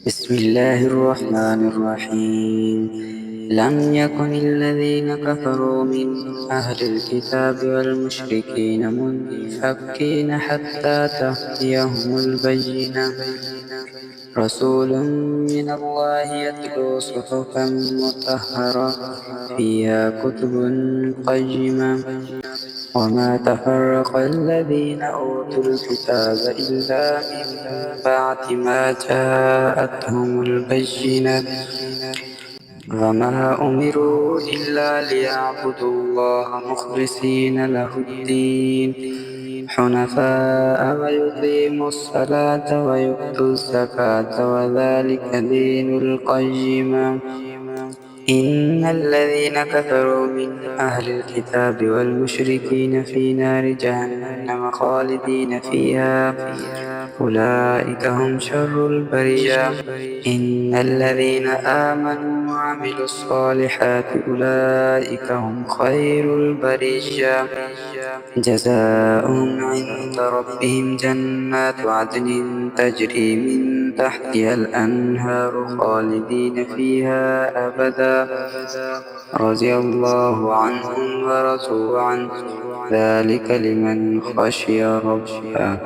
بسم الله الرحمن الرحيم. لم يكن الذين كفروا من أهل الكتاب والمشركين منفكين حتى تأتيهم البينة، رسول من الله يتلو صحفا مطهرة فيها كتب قيمة. وما تفرق الذين أوتوا الكتاب إلا من بعد ما جاءتهم البينة، وما أمروا إلا ليعبدوا الله مخلصين له الدين حنفاء ويقيموا الصلاة ويؤتوا الزكاة وذلك دين القيمة. إن الذين كفروا من أهل الكتاب والمشركين في نار جهنم خالدين فيها أولئك هم شر البرية. إن الذين آمنوا وعملوا الصالحات أولئك هم خير البرية. جزاؤهم عند ربهم جنات عدن تجري من تحتها الأنهار خالدين فيها أبدا، رضي الله عنهم ورضوا عنه، ذلك لمن خشي ربه.